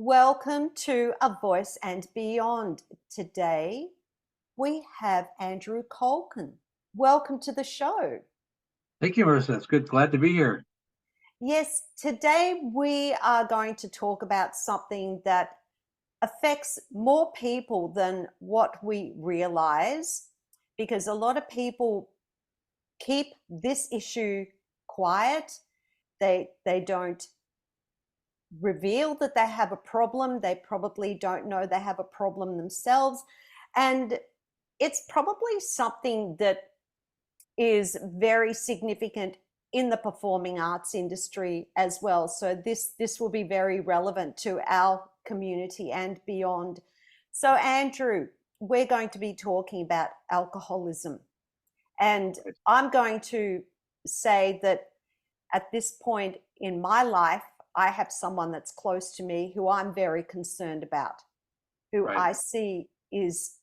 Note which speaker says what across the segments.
Speaker 1: Welcome to A Voice and Beyond. Today we have Andrew Culkin. Welcome to the show.
Speaker 2: Thank you, Marissa. It's good. Glad to be here.
Speaker 1: Yes, today we are going to talk about something that affects more people than what we realize, because a lot of people keep this issue quiet. They don't reveal that they have a problem. They probably don't know they have a problem themselves. And it's probably something that is very significant in the performing arts industry as well. So this will be very relevant to our community and beyond. So Andrew, we're going to be talking about alcoholism. And I'm going to say that at this point in my life, I have someone that's close to me who I'm very concerned about, who
Speaker 2: Right.
Speaker 1: I see is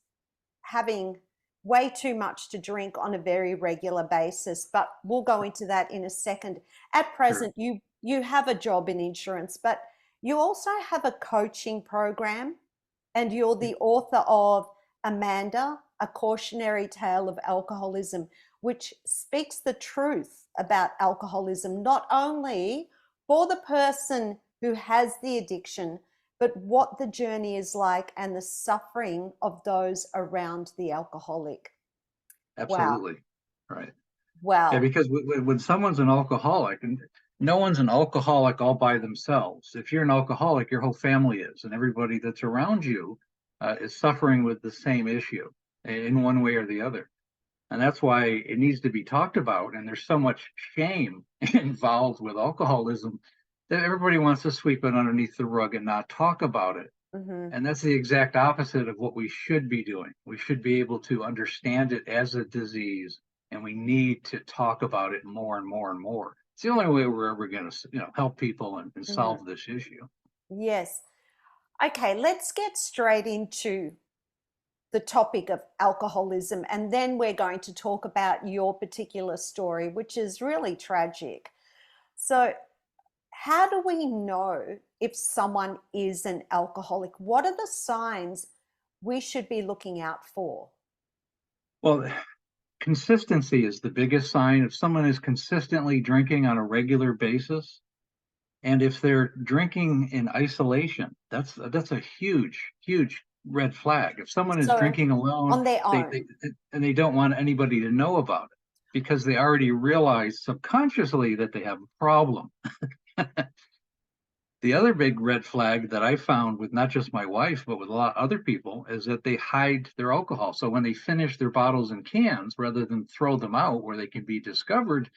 Speaker 1: having way too much to drink on a very regular basis. But we'll go into that in a second. At
Speaker 2: Sure.
Speaker 1: present, you have a job in insurance, but you also have a coaching program, and you're
Speaker 2: Yeah.
Speaker 1: the author of Amanda, A Cautionary Tale of Alcoholism, which speaks the truth about alcoholism, not only for the person who has the addiction, but what the journey is like and the suffering of those around the alcoholic. Wow.
Speaker 2: Absolutely. Right. Yeah,
Speaker 1: Wow.
Speaker 2: because when someone's an alcoholic, and no one's an alcoholic all by themselves. If you're an alcoholic, your whole family is, and everybody that's around you is suffering with the same issue in one way or the other. And that's why it needs to be talked about. And there's so much shame involved with alcoholism that everybody wants to sweep it underneath the rug and not talk about it.
Speaker 1: Mm-hmm.
Speaker 2: And that's the exact opposite of what we should be doing. We should be able to understand it as a disease, and we need to talk about it more and more and more. It's the only way we're ever going to, help people and
Speaker 1: Mm-hmm.
Speaker 2: solve this issue.
Speaker 1: Yes. Okay, let's get straight into the topic of alcoholism, and then we're going to talk about your particular story, which is really tragic. So, how do we know if someone is an alcoholic? What are the signs we should be looking out for?
Speaker 2: Well, consistency is the biggest sign. If someone is consistently drinking on a regular basis, and if they're drinking in isolation, that's a huge red flag. If someone is
Speaker 1: So,
Speaker 2: drinking alone,
Speaker 1: on their
Speaker 2: they,
Speaker 1: own.
Speaker 2: they and they don't want anybody to know about it because they already realize subconsciously that they have a problem. The other big red flag that I found with not just my wife, but with a lot of other people is that they hide their alcohol. So when they finish their bottles and cans, rather than throw them out where they can be discovered,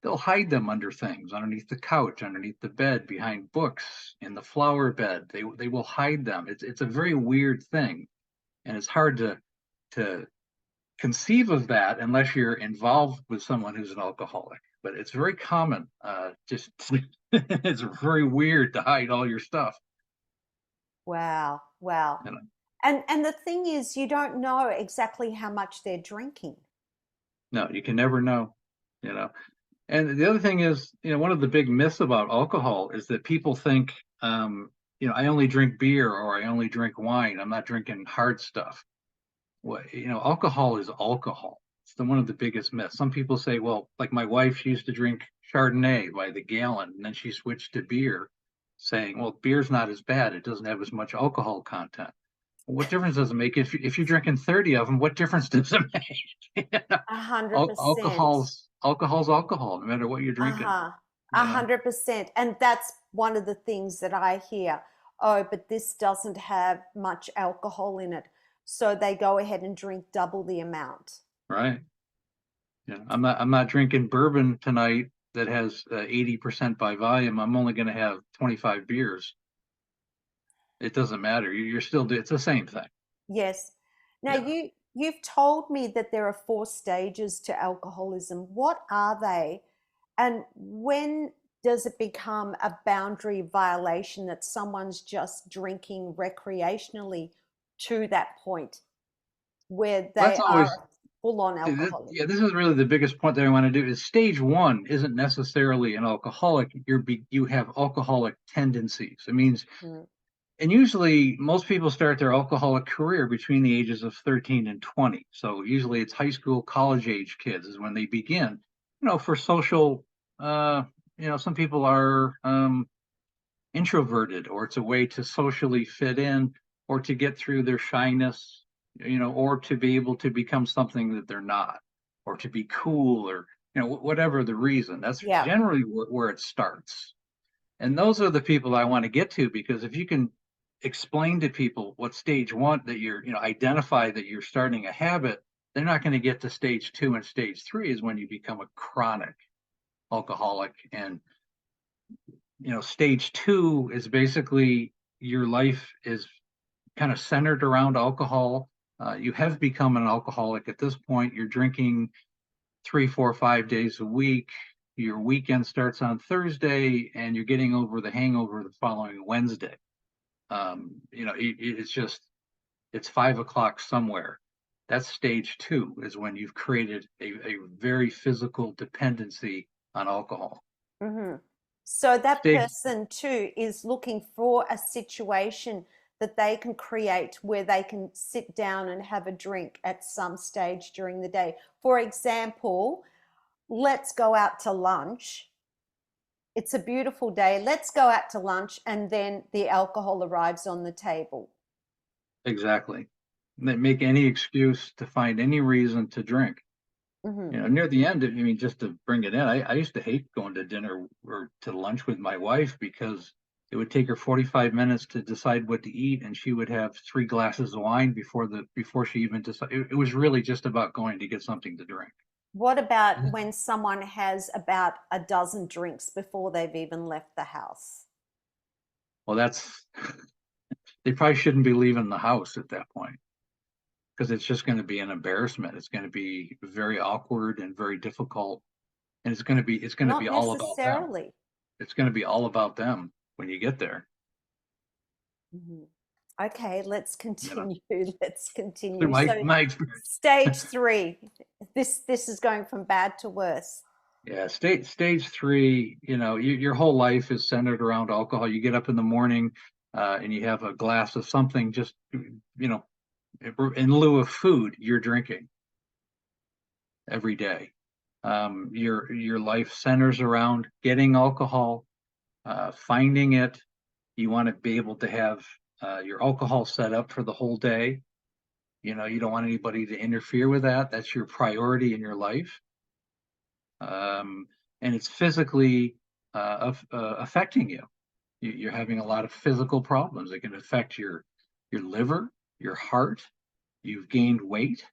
Speaker 2: they'll hide them under things, underneath the couch, underneath the bed, behind books, in the flower bed. They will hide them. It's a very weird thing, and it's hard to conceive of that unless you're involved with someone who's an alcoholic. But it's very common. Just it's very weird to hide all your stuff.
Speaker 1: Wow, wow.
Speaker 2: You know?
Speaker 1: And the thing is, you don't know exactly how much they're drinking.
Speaker 2: No, you can never know. You know. And the other thing is, one of the big myths about alcohol is that people think, I only drink beer or I only drink wine. I'm not drinking hard stuff. Alcohol is alcohol. It's one of the biggest myths. Some people say, well, like my wife, she used to drink Chardonnay by the gallon, and then she switched to beer, saying, well, beer's not as bad. It doesn't have as much alcohol content. Well, what difference does it make if you're drinking 30 of them? What difference does it make?
Speaker 1: 100%.
Speaker 2: Alcohol's alcohol, no matter what you're drinking.
Speaker 1: Uh-huh.
Speaker 2: You know,
Speaker 1: 100%. And that's one of the things that I hear. Oh, but this doesn't have much alcohol in it. So they go ahead and drink double the amount.
Speaker 2: right? I'm not drinking bourbon tonight that has 80% by volume. I'm only going to have 25 beers. It doesn't matter. You're still it's the same thing.
Speaker 1: Yes. Now
Speaker 2: Yeah.
Speaker 1: you've told me that there are 4 stages to alcoholism. What are they? And when does it become a boundary violation that someone's just drinking recreationally to that point where
Speaker 2: Well,
Speaker 1: they
Speaker 2: that's always
Speaker 1: are full on alcoholic?
Speaker 2: yeah. This is really the biggest point that I want to do. Is stage one isn't necessarily an alcoholic. You have alcoholic tendencies. It means
Speaker 1: Mm.
Speaker 2: And usually most people start their alcoholic career between the ages of 13 and 20. So usually it's high school, college age kids is when they begin, for social, uh, some people are introverted, or it's a way to socially fit in, or to get through their shyness, or to be able to become something that they're not, or to be cool, or, whatever the reason. That's
Speaker 1: Yeah.
Speaker 2: generally where it starts. And those are the people I want to get to, because if you can explain to people what stage one, that you're, identify that you're starting a habit, they're not going to get to stage two, and stage three is when you become a chronic alcoholic. And, stage two is basically your life is kind of centered around alcohol. You have become an alcoholic at this point. You're drinking 3, 4, 5 days a week. Your weekend starts on Thursday, and you're getting over the hangover the following Wednesday. It's 5 o'clock somewhere. That's stage two, is when you've created a very physical dependency on alcohol.
Speaker 1: Hmm. So that
Speaker 2: Stage
Speaker 1: person too is looking for a situation that they can create where they can sit down and have a drink at some stage during the day. For example, let's go out to lunch. It's a beautiful day. Let's go out to lunch, and then the alcohol arrives on the table.
Speaker 2: Exactly. They make any excuse to find any reason to drink.
Speaker 1: Hmm.
Speaker 2: Near the end, I mean, just to bring it in, I used to hate going to dinner or to lunch with my wife, because it would take her 45 minutes to decide what to eat, and she would have 3 glasses of wine before she even decided. It was really just about going to get something to drink.
Speaker 1: What about when someone has about a dozen drinks before they've even left the house?
Speaker 2: Well, they probably shouldn't be leaving the house at that point, because it's just going to be an embarrassment. It's going to be very awkward and very difficult, and it's going to be
Speaker 1: Not
Speaker 2: all about them.
Speaker 1: necessarily.
Speaker 2: It's going to be all about them when you get there.
Speaker 1: Mhm. Okay, let's
Speaker 2: You know,
Speaker 1: continue. Let's
Speaker 2: through
Speaker 1: continue.
Speaker 2: my
Speaker 1: So,
Speaker 2: my experience.
Speaker 1: stage three. This is going from bad to worse.
Speaker 2: Yeah, stage three. Your whole life is centered around alcohol. You get up in the morning, and you have a glass of something. Just, in lieu of food, you're drinking every day. Your life centers around getting alcohol, finding it. You want to be able to have your alcohol set up for the whole day. You don't want anybody to interfere with that. That's your priority in your life. um, and it's physically affecting you. You're having a lot of physical problems. It can affect your liver, your heart. You've gained weight.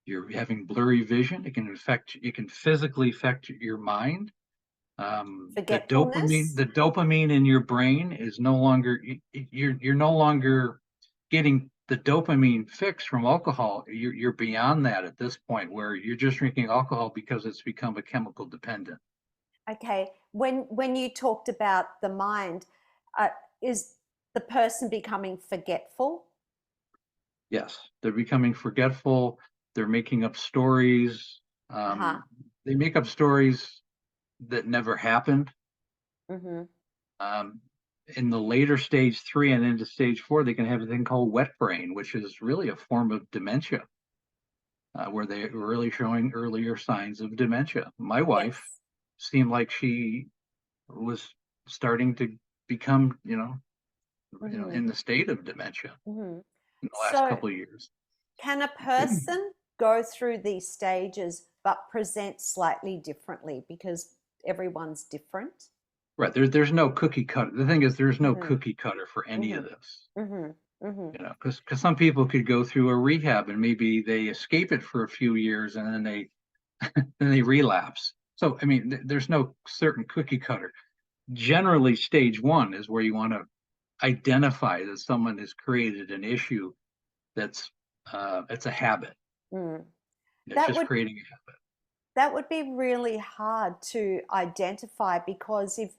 Speaker 2: You're having blurry vision. It can physically affect your mind. The dopamine
Speaker 1: Forgetfulness.
Speaker 2: the dopamine in your brain is no longer, you're no longer getting the dopamine fix from alcohol. You're beyond that at this point, where you're just drinking alcohol because it's become a chemical dependent.
Speaker 1: Okay. When you talked about the mind, uh, is the person becoming forgetful?
Speaker 2: Yes, they're becoming forgetful. They're making up stories.
Speaker 1: Uh-huh.
Speaker 2: They make up stories that never happened.
Speaker 1: Mm-hmm.
Speaker 2: Um, in the later stage three and into stage four, they can have a thing called wet brain, which is really a form of dementia, where they were really showing earlier signs of dementia. My wife
Speaker 1: Yes.
Speaker 2: seemed like she was starting to become,
Speaker 1: Mm-hmm.
Speaker 2: in the state of dementia
Speaker 1: Mm-hmm.
Speaker 2: in the last
Speaker 1: So,
Speaker 2: couple of years.
Speaker 1: can a person go through these stages but present slightly differently because everyone's different?
Speaker 2: Right. There's no cookie cutter. The thing is, there's no
Speaker 1: Mm-hmm.
Speaker 2: cookie cutter for any of
Speaker 1: Mm-hmm.
Speaker 2: this.
Speaker 1: Mm-hmm. Mm-hmm.
Speaker 2: Because some people could go through a rehab, and maybe they escape it for a few years, and then they relapse. So I mean, there's no certain cookie cutter. Generally, stage one is where you want to identify that someone has created an issue that's it's a habit.
Speaker 1: Mm.
Speaker 2: It's
Speaker 1: That
Speaker 2: just
Speaker 1: would
Speaker 2: creating a habit.
Speaker 1: that would be really hard to identify because if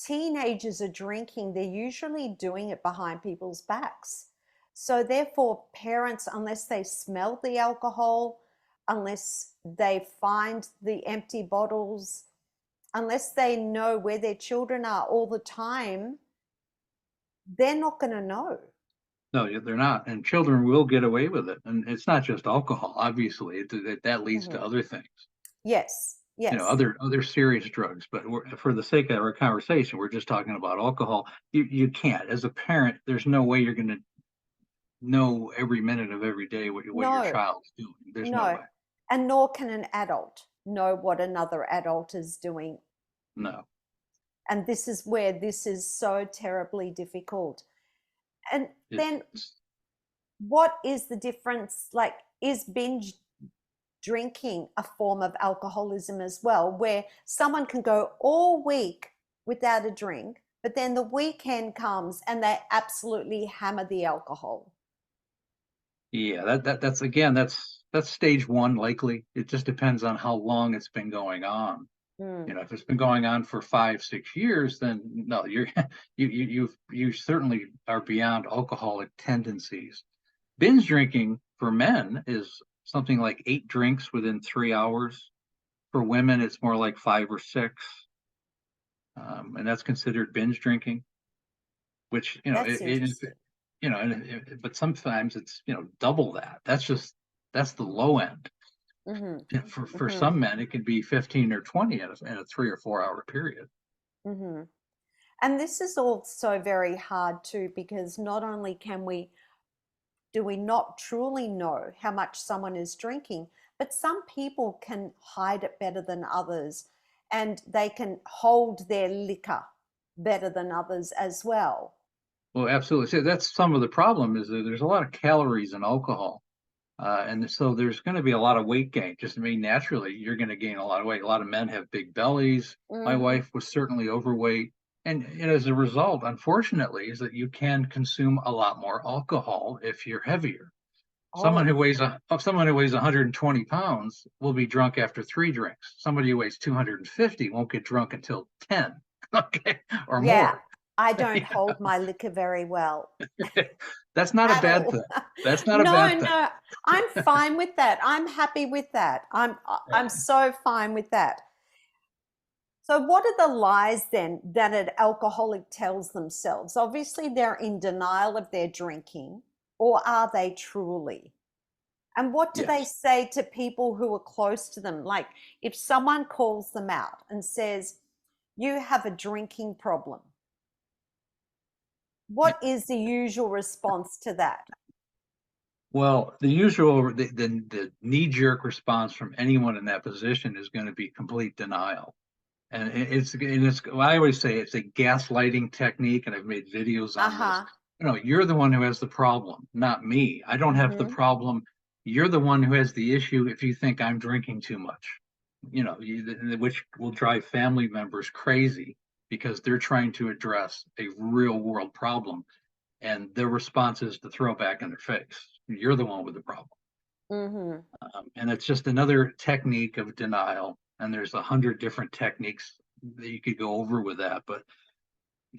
Speaker 1: teenagers are drinking, they're usually doing it behind people's backs. So therefore, parents, unless they smell the alcohol, unless they find the empty bottles, unless they know where their children are all the time, they're not going to know.
Speaker 2: No, they're not, and children will get away with it. And it's not just alcohol, obviously. That leads to
Speaker 1: Mhm.
Speaker 2: other things,
Speaker 1: Yes, yes.
Speaker 2: other serious drugs. But for the sake of our conversation, we're just talking about alcohol. You can't, as a parent, there's no way you're going to know every minute of every day what your
Speaker 1: No,
Speaker 2: child's doing. There's no
Speaker 1: no.
Speaker 2: way.
Speaker 1: And nor can an adult know what another adult is doing.
Speaker 2: No,
Speaker 1: And this is where this is so terribly difficult. And then
Speaker 2: it's
Speaker 1: what is the difference? Like, is binge drinking a form of alcoholism as well, where someone can go all week without a drink, but then the weekend comes and they absolutely hammer the alcohol?
Speaker 2: yeah. That's again, that's stage one likely. It just depends on how long it's been going on.
Speaker 1: Mm.
Speaker 2: If it's been going on for 5, 6 years, then no, you're you certainly are beyond alcoholic tendencies. Binge drinking for men is something like 8 drinks within 3 hours. For women, it's more like 5 or 6, and that's considered binge drinking. Which
Speaker 1: That's interesting.
Speaker 2: but sometimes it's double that. That's the low end.
Speaker 1: Mm-hmm.
Speaker 2: And for
Speaker 1: Mm-hmm.
Speaker 2: some men, it can be 15 or 20 in a 3 or 4 hour period.
Speaker 1: Mm-hmm. And this is also very hard too, because not only can we do we not truly know how much someone is drinking, but some people can hide it better than others, and they can hold their liquor better than others as well.
Speaker 2: Well, absolutely. So that's some of the problem is that there's a lot of calories in alcohol. And so there's going to be a lot of weight gain. Just, I mean, naturally, you're going to gain a lot of weight. A lot of men have big bellies. My
Speaker 1: Mm-hmm.
Speaker 2: wife was certainly overweight. And as a result, unfortunately, is that you can consume a lot more alcohol if you're heavier.
Speaker 1: Oh,
Speaker 2: Someone who weighs 120 pounds will be drunk after 3 drinks. Somebody who weighs 250 won't get drunk until 10, okay, or
Speaker 1: yeah.
Speaker 2: more.
Speaker 1: I don't hold my liquor very well
Speaker 2: That's not a
Speaker 1: at
Speaker 2: bad
Speaker 1: all.
Speaker 2: thing. That's not a
Speaker 1: No,
Speaker 2: bad thing.
Speaker 1: no. I'm fine with that. I'm happy with that. I'm
Speaker 2: Right.
Speaker 1: so fine with that. So, what are the lies then that an alcoholic tells themselves? Obviously, they're in denial of their drinking, or are they truly? And what do they
Speaker 2: Yes.
Speaker 1: say to people who are close to them? Like, if someone calls them out and says, "You have a drinking problem," what is the usual response to that?
Speaker 2: Well, the knee jerk response from anyone in that position is going to be complete denial. And well, I always say it's a gaslighting technique, and I've made videos
Speaker 1: Uh
Speaker 2: on this.
Speaker 1: huh.
Speaker 2: You're the one who has the problem, not me. I don't have the
Speaker 1: Mm-hmm.
Speaker 2: problem. You're the one who has the issue if you think I'm drinking too much. Which will drive family members crazy because they're trying to address a real world problem, and their response is to throw back in their face. You're the one with the problem.
Speaker 1: Mm-hmm.
Speaker 2: And it's just another technique of denial. And there's 100 different techniques that you could go over with that. But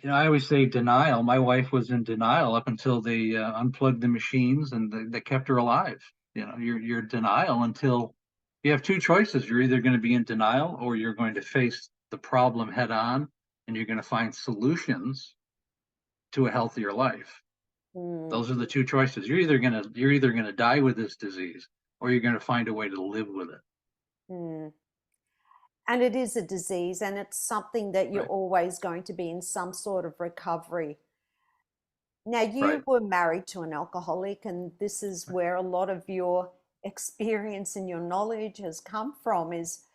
Speaker 2: I always say denial. My wife was in denial up until they unplugged the machines and they kept her alive. You're denial until you have two choices. You're either going to be in denial or you're going to face the problem head on, and you're going to find solutions to a healthier life.
Speaker 1: Mm.
Speaker 2: Those are the two choices. You're either gonna die with this disease, or you're gonna find a way to live with it.
Speaker 1: Mm. And it is a disease, and it's something that you're
Speaker 2: Right.
Speaker 1: always going to be in some sort of recovery. Now,
Speaker 2: Right.
Speaker 1: you were married to an alcoholic, and this is where a lot of your experience and your knowledge has come from, is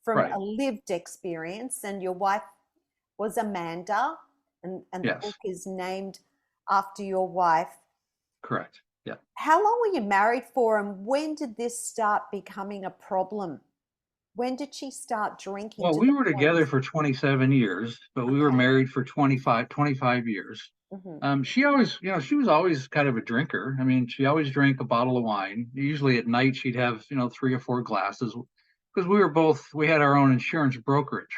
Speaker 1: from
Speaker 2: Right.
Speaker 1: a lived experience. And your wife was Amanda, and the
Speaker 2: Yes.
Speaker 1: book is named after your wife.
Speaker 2: Correct. Yeah.
Speaker 1: How long were you married for, and when did this start becoming a problem? When did she start drinking
Speaker 2: Well,
Speaker 1: to
Speaker 2: we
Speaker 1: the
Speaker 2: were
Speaker 1: point?
Speaker 2: together for 27 years, but we were
Speaker 1: Okay.
Speaker 2: married for 25 years.
Speaker 1: Hmm.
Speaker 2: She was always kind of a drinker. I mean, she always drank a bottle of wine. Usually at night, she'd have, 3 or 4 glasses because we had our own insurance brokerage.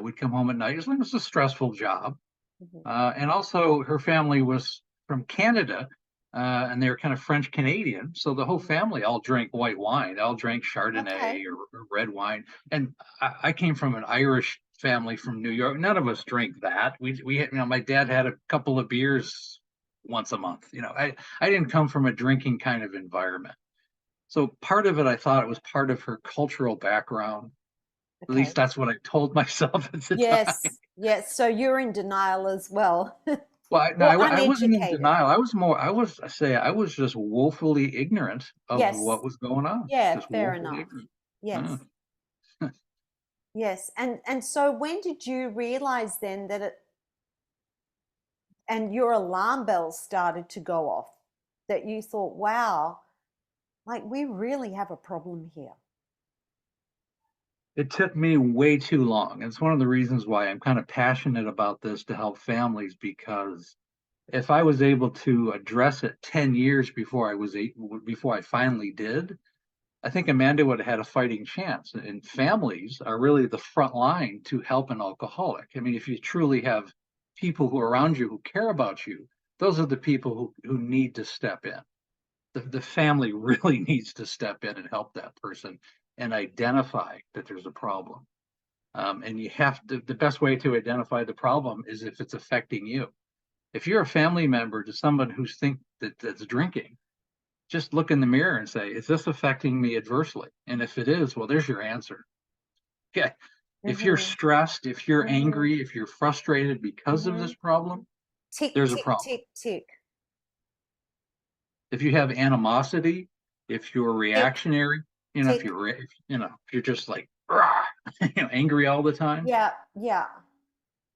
Speaker 2: We'd come home at night. It was a stressful job.
Speaker 1: Hmm.
Speaker 2: And also, her family was from Canada, and they were kind of French Canadian. So the whole
Speaker 1: Hmm.
Speaker 2: family all drank white wine. They all drank
Speaker 1: Okay.
Speaker 2: Chardonnay or red wine. And I came from an Irish family from New York. None of us drink that. We had, my dad had a couple of beers once a month. I didn't come from a drinking kind of environment. So part of it, I thought it was part of her cultural background. At least
Speaker 1: Okay.
Speaker 2: that's what I told myself at the time.
Speaker 1: Yes. Yes. So you're in denial as well.
Speaker 2: Well, no,
Speaker 1: Or
Speaker 2: I wasn't in
Speaker 1: uneducated.
Speaker 2: denial. I was just woefully ignorant of
Speaker 1: Yes.
Speaker 2: what was going on.
Speaker 1: Yeah,
Speaker 2: Just
Speaker 1: fair
Speaker 2: woefully
Speaker 1: enough.
Speaker 2: ignorant. Uh,
Speaker 1: Yes. Yes. And so when did you realize then that it and your alarm bells started to go off, that you thought, wow, like we really have a problem here?
Speaker 2: it took me way too long. It's one of the reasons why I'm kind of passionate about this to help families, because if I was able to address it 10 years before I finally did, I think Amanda would have had a fighting chance. And families are really the front line to help an alcoholic. I mean, if you truly have people who are around you who care about you, those are the people who need to step in. The family really needs to step in and help that person and identify that there's a problem. And you have to, the best way to identify the problem is if it's affecting you. If you're a family member to someone who's that's drinking, just look in the mirror and say, is this affecting me adversely? And if it is, well, there's your answer. Okay. If you're
Speaker 1: Mm-hmm.
Speaker 2: stressed, if you're
Speaker 1: Mm-hmm.
Speaker 2: angry, if you're frustrated because of
Speaker 1: Mm-hmm.
Speaker 2: this problem,
Speaker 1: Tick,
Speaker 2: there's a
Speaker 1: tick,
Speaker 2: problem.
Speaker 1: tick, tick,
Speaker 2: If you have animosity, if you're
Speaker 1: tick,
Speaker 2: reactionary, if
Speaker 1: tick.
Speaker 2: you're just like, rah, angry all the time,
Speaker 1: Yeah, yeah,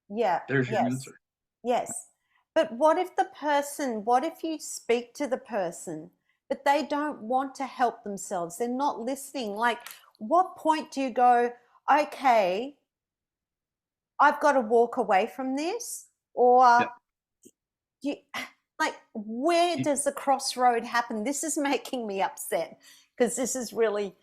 Speaker 1: yeah,
Speaker 2: there's your
Speaker 1: yes,
Speaker 2: answer.
Speaker 1: yes. But what if you speak to the person, but they don't want to help themselves? They're not listening. Like, what point do you go, okay, I've got to walk away from this? Or
Speaker 2: Yeah.
Speaker 1: you, like, where
Speaker 2: You-
Speaker 1: does the crossroad happen? This is making me upset because this is really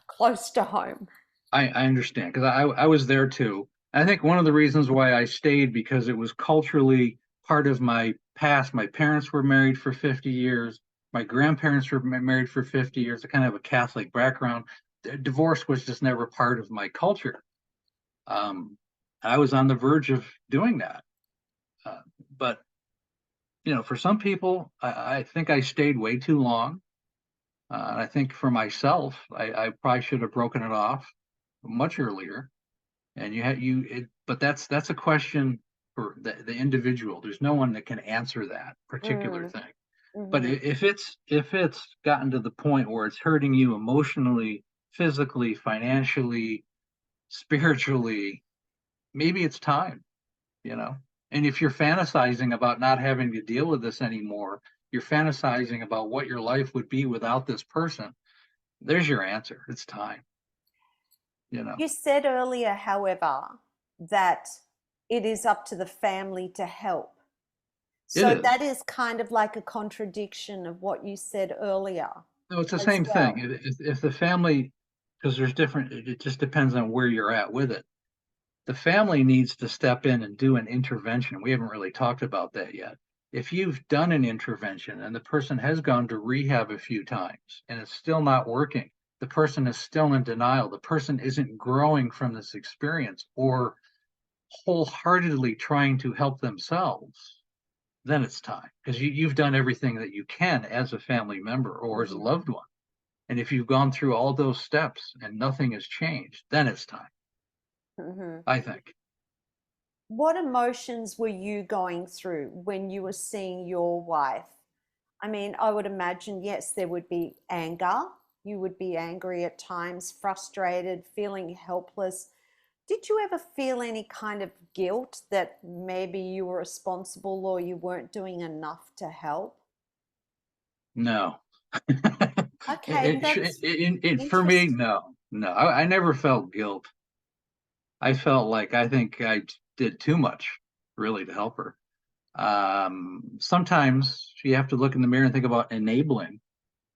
Speaker 1: close to home.
Speaker 2: I understand because I was there too. I think one of the reasons why I stayed because it was culturally part of my past. My parents were married for 50 years. My grandparents were married for 50 years. I kind of have a Catholic background. Divorce was just never part of my culture. Um, I was on the verge of doing that. Uh, but, for some people, I think I stayed way too long. I think for myself, I probably should have broken it off much earlier. And but that's a question for the individual. There's no one that can answer that particular
Speaker 1: Mm,
Speaker 2: thing. But
Speaker 1: hmm
Speaker 2: if it's gotten to the point where it's hurting you emotionally, physically, financially, spiritually, maybe it's time, you know. And if you're fantasizing about not having to deal with this anymore, you're fantasizing about what your life would be without this person. There's your answer. It's time, you know.
Speaker 1: You said earlier, however, that it is up to the family to help.
Speaker 2: It
Speaker 1: So
Speaker 2: is.
Speaker 1: that is kind of like a contradiction of what you said earlier
Speaker 2: No, it's the
Speaker 1: as
Speaker 2: same thing.
Speaker 1: well.
Speaker 2: If the family, because there's different, it just depends on where you're at with it. The family needs to step in and do an intervention. We haven't really talked about that yet. If you've done an intervention and the person has gone to rehab a few times and it's still not working, the person is still in denial, the person isn't growing from this experience or wholeheartedly trying to help themselves, then it's time because you've done everything that you can as a family member or as a
Speaker 1: Hmm
Speaker 2: loved one. And if you've gone through all those steps and nothing has changed, then it's time,
Speaker 1: hmm
Speaker 2: I think.
Speaker 1: What emotions were you going through when you were seeing your wife? I mean, I would imagine, yes, there would be anger. You would be angry at times, frustrated, feeling helpless. Did you ever feel any kind of guilt that maybe you were responsible or you weren't doing enough to help?
Speaker 2: No.
Speaker 1: Okay, that's
Speaker 2: For me,
Speaker 1: interesting.
Speaker 2: no, no. I never felt guilt. I think I did too much, really, to help her. Sometimes you have to look in the mirror and think about enabling,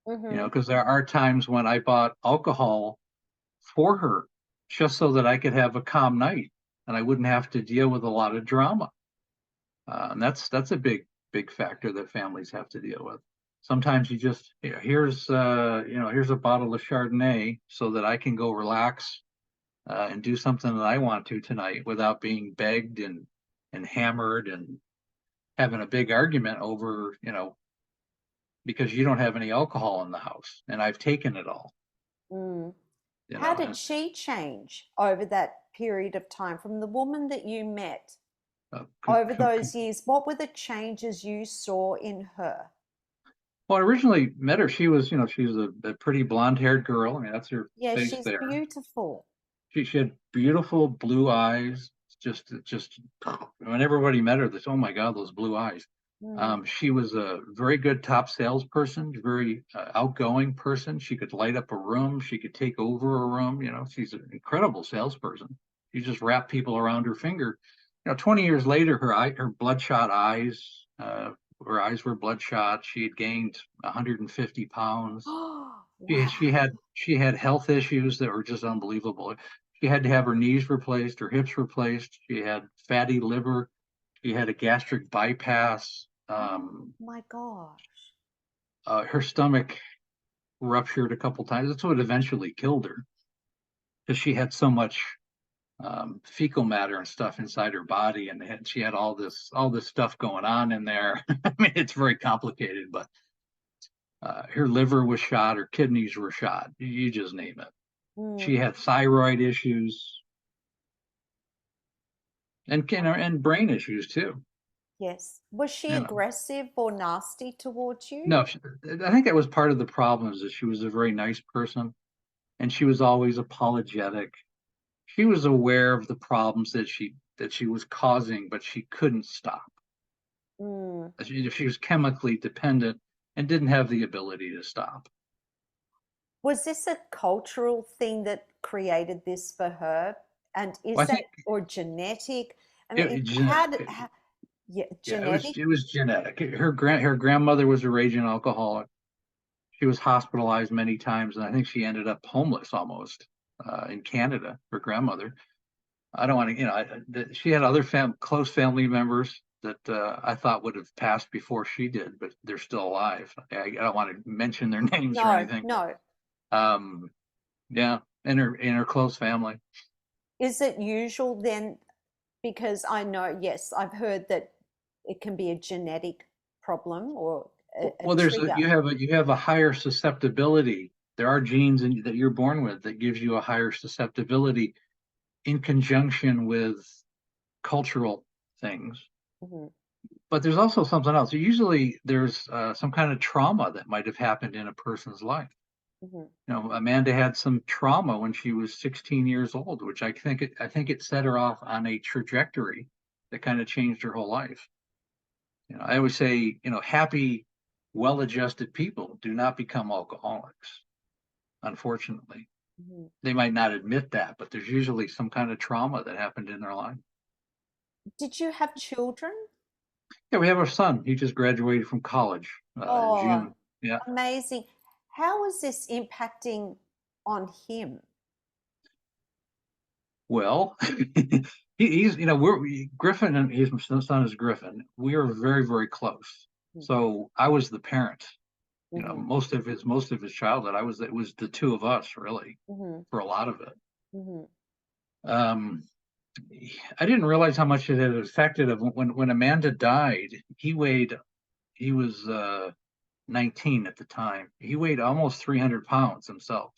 Speaker 1: Mm-hmm.
Speaker 2: because there are times when I bought alcohol for her just so that I could have a calm night and I wouldn't have to deal with a lot of drama. And that's a big factor that families have to deal with. Sometimes you just here's here's a bottle of Chardonnay so that I can go relax and do something that I want to tonight without being begged and hammered and having a big argument over, because you don't have any alcohol in the house and I've taken it all,
Speaker 1: Mm.
Speaker 2: you
Speaker 1: How
Speaker 2: know,
Speaker 1: did
Speaker 2: and
Speaker 1: she change over that period of time from the woman that you met
Speaker 2: uh,
Speaker 1: over those years? What were the changes you saw in her?
Speaker 2: well, I originally met her. She was, she's a pretty blonde-haired girl. I mean, that's her
Speaker 1: Yes,
Speaker 2: face
Speaker 1: she's
Speaker 2: there.
Speaker 1: beautiful.
Speaker 2: She had beautiful blue eyes. Just when everybody met her, they said, "Oh my God, those blue eyes."
Speaker 1: Mm.
Speaker 2: She was a very good top salesperson, very outgoing person. She could light up a room. She could take over a room. She's an incredible salesperson. She just wrapped people around her finger. 20 years later, her bloodshot eyes, her eyes were bloodshot. She had gained 150 pounds.
Speaker 1: Oh,
Speaker 2: She
Speaker 1: wow.
Speaker 2: she had she had health issues that were just unbelievable. She had to have her knees replaced, her hips replaced. She had fatty liver. She had a gastric bypass.
Speaker 1: Oh my gosh.
Speaker 2: Her stomach ruptured a couple times. That's what eventually killed her because she had so much fecal matter and stuff inside her body, and she had all this stuff going on in there. I mean, it's very complicated, but her liver was shot, her kidneys were shot. You just name it.
Speaker 1: Mm.
Speaker 2: She had thyroid issues and brain issues too.
Speaker 1: Yes. Was she
Speaker 2: You know,
Speaker 1: aggressive or nasty towards you?
Speaker 2: no, I think that was part of the problem is that she was a very nice person and she was always apologetic. She was aware of the problems that she was causing, but she couldn't stop.
Speaker 1: Mm.
Speaker 2: She was chemically dependent and didn't have the ability to stop.
Speaker 1: Was this a cultural thing that created this for her? And
Speaker 2: Well,
Speaker 1: is
Speaker 2: I
Speaker 1: that
Speaker 2: think
Speaker 1: or genetic? I
Speaker 2: it,
Speaker 1: mean,
Speaker 2: it's
Speaker 1: how
Speaker 2: genetic.
Speaker 1: did, yeah,
Speaker 2: Yeah, it was
Speaker 1: genetic?
Speaker 2: it was genetic. Her grandmother was a raging alcoholic. She was hospitalized many times, and I think she ended up homeless almost in Canada. Her grandmother. I don't want to, she had other close family members that I thought would have passed before she did, but they're still alive. I don't want to mention their names or
Speaker 1: No,
Speaker 2: anything,
Speaker 1: no.
Speaker 2: but yeah, in her close family.
Speaker 1: Is it usual then? Because I know, yes, I've heard that it can be a genetic problem or a
Speaker 2: Well,
Speaker 1: trigger.
Speaker 2: you have a higher susceptibility. There are genes that you're born with that gives you a higher susceptibility in conjunction with cultural things.
Speaker 1: Hmm.
Speaker 2: But there's also something else. Usually, there's some kind of trauma that might have happened in a person's life.
Speaker 1: Hmm.
Speaker 2: Amanda had some trauma when she was 16 years old, which I think it set her off on a trajectory that kind of changed her whole life. I always say, happy, well-adjusted people do not become alcoholics, unfortunately.
Speaker 1: Hmm.
Speaker 2: They might not admit that, but there's usually some kind of trauma that happened in their life.
Speaker 1: Did you have children?
Speaker 2: Yeah, we have our son. He just graduated from college in
Speaker 1: Oh,
Speaker 2: June. Yeah.
Speaker 1: amazing. How is this impacting on him?
Speaker 2: Well, he's, Griffin and his son is Griffin. We are very, very close. So I was the parent.
Speaker 1: Mm-hmm.
Speaker 2: Most of his childhood, it was the two of us really
Speaker 1: Hmm.
Speaker 2: for a lot of it.
Speaker 1: Hmm.
Speaker 2: Um, I didn't realize how much it had affected him when Amanda died. He was 19 at the time. He weighed almost 300 pounds himself.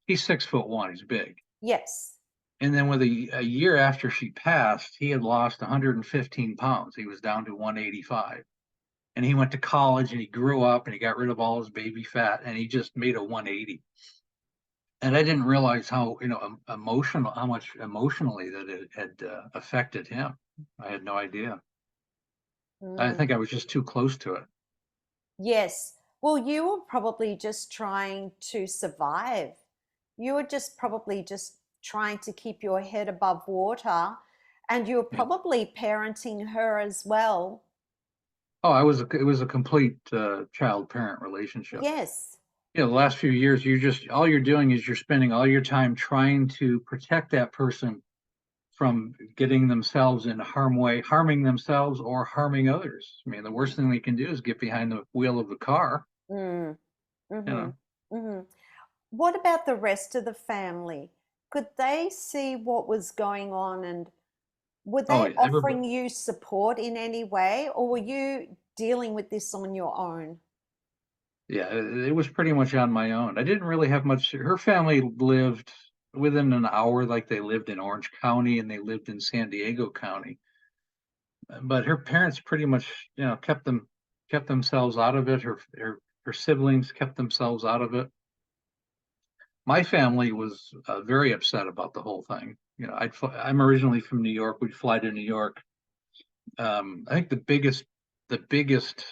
Speaker 2: He's 6'1". He's big.
Speaker 1: Yes.
Speaker 2: And then with a year after she passed, he had lost 115 pounds. He was down to 185. And he went to college and he grew up and he got rid of all his baby fat and he just made a 180. And I didn't realize how, how much emotionally that it had affected him. I had no idea. I
Speaker 1: Mm.
Speaker 2: think I was just too close to it.
Speaker 1: Yes. Well, you were probably just trying to survive. You were just probably just trying to keep your head above water, and you were
Speaker 2: Yeah.
Speaker 1: probably parenting her as well.
Speaker 2: Oh, it was a complete child parent relationship.
Speaker 1: Yes.
Speaker 2: The last few years, all you're doing is you're spending all your time trying to protect that person from getting themselves in harming themselves or harming others. I mean, the worst thing they can do is get behind the wheel of the car,
Speaker 1: Mm.
Speaker 2: you
Speaker 1: Mm-hmm.
Speaker 2: know.
Speaker 1: Mm-hmm. What about the rest of the family? could they see what was going on, and were
Speaker 2: Oh
Speaker 1: they
Speaker 2: yeah, everybody.
Speaker 1: offering you support in any way, or were you dealing with this on your own?
Speaker 2: Yeah, it was pretty much on my own. I didn't really have much. Her family lived within an hour, like they lived in Orange County and they lived in San Diego County. But her parents pretty much, kept themselves out of it. Her siblings kept themselves out of it. My family was very upset about the whole thing. I'm originally from New York. We'd fly to New York. I think the biggest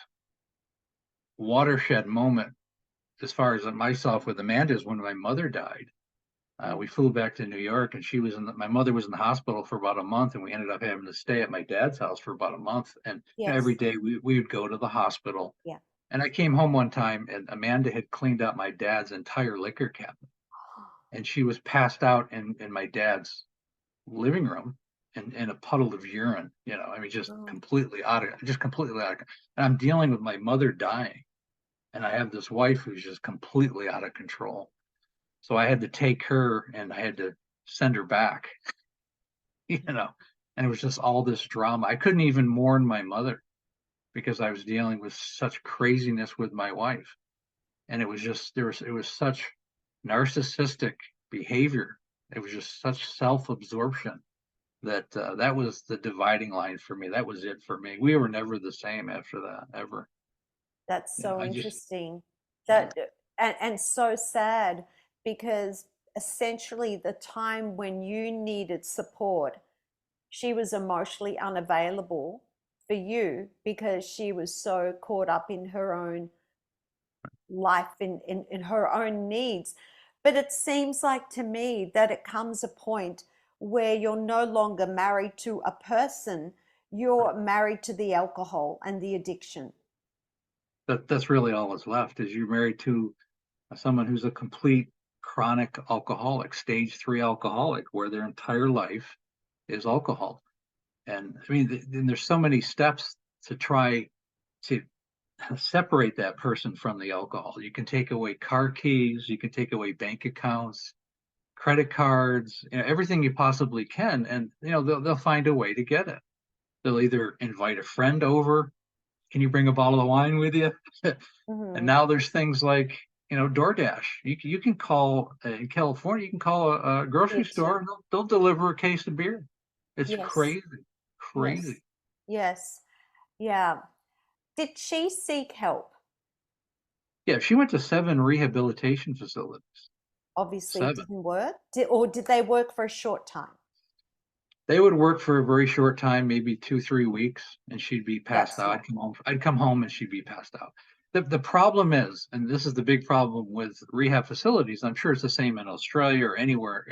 Speaker 2: watershed moment, as far as myself with Amanda, is when my mother died. We flew back to New York, and my mother was in the hospital for about a month, and we ended up having to stay at my dad's house for about a month. And every
Speaker 1: Yes.
Speaker 2: day we would go to the hospital.
Speaker 1: Yeah.
Speaker 2: And I came home one time, and Amanda had cleaned out my dad's entire liquor cabinet, and she was passed out in my dad's living room in a puddle of urine. I mean,
Speaker 1: Oh,
Speaker 2: just completely out of. And I'm dealing with my mother dying, and I have this wife who's just completely out of control. So I had to take her and I had to send her back, you know, and it was just all this drama. I couldn't even mourn my mother because I was dealing with such craziness with my wife. And it was such narcissistic behavior. It was just such self-absorption that that was the dividing line for me. That was it for me. We were never the same after that, ever.
Speaker 1: that's so
Speaker 2: I just,
Speaker 1: interesting.
Speaker 2: yeah,
Speaker 1: That and so sad, because essentially the time when you needed support, she was emotionally unavailable for you because she was so caught up in her own life, in her own needs. But it seems like to me that it comes a point where you're no longer married to a person, you're married to the alcohol and the addiction.
Speaker 2: that's really all that's left is you're married to someone who's a complete chronic alcoholic, stage 3 alcoholic, where their entire life is alcohol. And I mean, then there's so many steps to try to separate that person from the alcohol. You can take away car keys, you can take away bank accounts, credit cards, everything you possibly can, and they'll find a way to get it. They'll either invite a friend over. Can you bring a bottle of wine with you? And
Speaker 1: Mm-hmm.
Speaker 2: now there's things like, DoorDash. You can call in California. You can call a grocery
Speaker 1: Here
Speaker 2: store,
Speaker 1: too.
Speaker 2: and they'll deliver a case of beer. It's
Speaker 1: Yes.
Speaker 2: crazy, crazy.
Speaker 1: Yes. Yes. Yeah. Did she seek help?
Speaker 2: Yeah, she went to 7 rehabilitation facilities.
Speaker 1: Obviously, it
Speaker 2: 7.
Speaker 1: didn't work. Or did they work for a short time?
Speaker 2: They would work for a very short time, maybe 2, 3 weeks, and she'd be passed
Speaker 1: That's
Speaker 2: out.
Speaker 1: not.
Speaker 2: I'd come home and she'd be passed out. The problem is, and this is the big problem with rehab facilities, I'm sure it's the same in Australia or anywhere.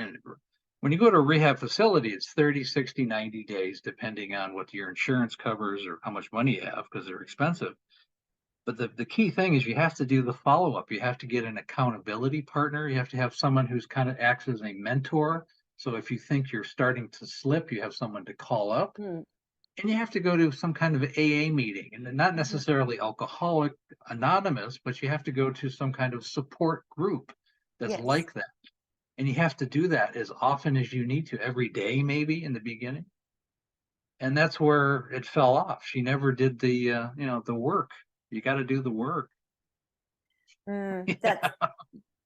Speaker 2: When you go to a rehab facility, it's 30, 60, 90 days, depending on what your insurance covers or how much money you have, because they're expensive. But the key thing is you have to do the follow up. You have to get an accountability partner. You have to have someone who's kind of acts as a mentor. So if you think you're starting to slip, you have someone to call up.
Speaker 1: Mm,
Speaker 2: And you have to go to some kind of AA meeting, and not
Speaker 1: mhm.
Speaker 2: necessarily Alcoholic Anonymous, but you have to go to some kind of support group that's
Speaker 1: Yes.
Speaker 2: like that. And you have to do that as often as you need to, every day, maybe in the beginning. And that's where it fell off. She never did the work. You got to do the work.
Speaker 1: That's,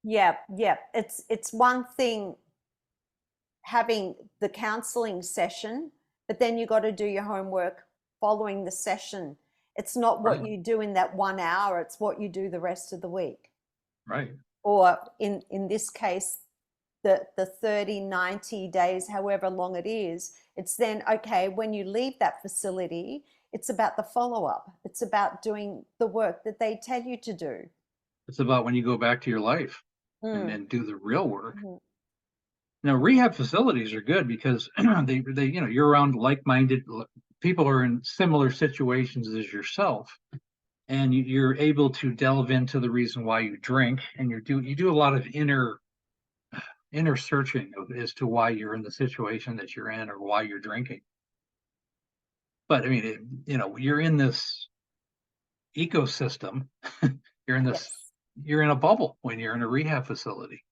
Speaker 1: yeah, yeah. It's one thing having the counseling session, but then you got to do your homework following the session. It's not what
Speaker 2: Right,
Speaker 1: you do in that 1 hour, it's what you do the rest of the week.
Speaker 2: right.
Speaker 1: Or in this case, the 30, 90 days, however long it is, it's then, okay, when you leave that facility, it's about the follow up. It's about doing the work that they tell you to do.
Speaker 2: It's about when you go back to your life and
Speaker 1: Mm.
Speaker 2: then do the real work.
Speaker 1: Mhm.
Speaker 2: Now, rehab facilities are good because you're around like-minded people who are in similar situations as yourself, and you're able to delve into the reason why you drink, and you do a lot of inner searching as to why you're in the situation that you're in or why you're drinking. But I mean, you're in this ecosystem. you're in this
Speaker 1: Yes.
Speaker 2: you're in a bubble when you're in a rehab facility.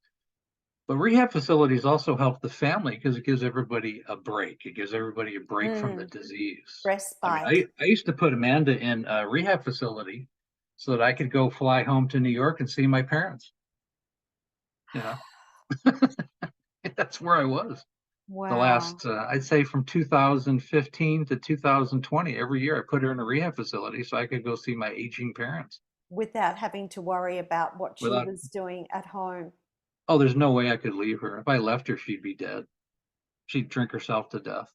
Speaker 2: But rehab facilities also help the family because it gives everybody a break. It gives everybody a break from the
Speaker 1: Mm,
Speaker 2: disease. I mean,
Speaker 1: respite.
Speaker 2: I used to put Amanda in a rehab facility so that I could go fly home to New York and see my parents. You know, that's where I was the
Speaker 1: Wow.
Speaker 2: last, I'd say from 2015 to 2020. Every year I put her in a rehab facility so I could go see my aging parents
Speaker 1: Without having to worry about what she
Speaker 2: without,
Speaker 1: was doing at home.
Speaker 2: oh, there's no way I could leave her. If I left her, she'd be dead. She'd drink herself to death.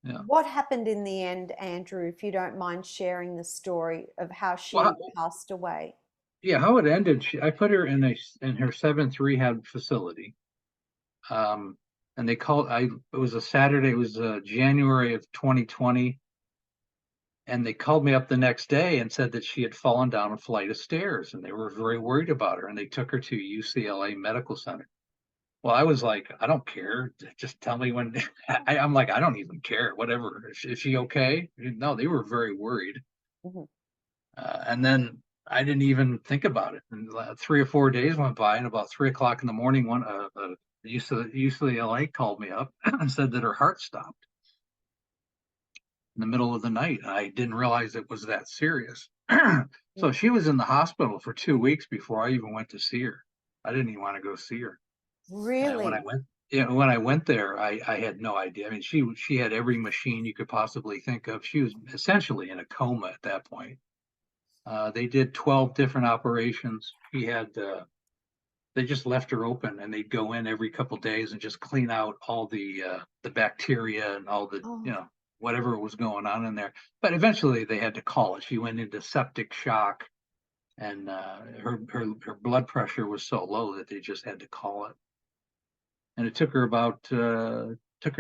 Speaker 2: Yeah.
Speaker 1: What happened in the end, Andrew, if you don't mind sharing the story of how
Speaker 2: Well,
Speaker 1: she passed away?
Speaker 2: yeah, how it ended, I put her in her seventh rehab facility. Um, and they called, it was a Saturday, it was January of 2020. And they called me up the next day and said that she had fallen down a flight of stairs and they were very worried about her and they took her to UCLA Medical Center. Well, I was like, I don't care. Just tell me when. I'm like, I don't even care. Whatever. Is she okay? No, they were very worried.
Speaker 1: Mhm.
Speaker 2: And then I didn't even think about it. And 3 or 4 days went by, and about 3 o'clock in the morning, one UCLA called me up and said that her heart stopped in the middle of the night. I didn't realize it was that serious. So
Speaker 1: Mm.
Speaker 2: she was in the hospital for 2 weeks before I even went to see her. I didn't even want to go see her. And when I
Speaker 1: Really?
Speaker 2: went, yeah, when I went there, I had no idea. I mean, she had every machine you could possibly think of. She was essentially in a coma at that point. They did 12 different operations. They just left her open, and they'd go in every couple of days and just clean out all the bacteria and all the
Speaker 1: Oh,
Speaker 2: whatever was going on in there. But eventually, they had to call it. She went into septic shock, and her blood pressure was so low that they just had to call it. And it took her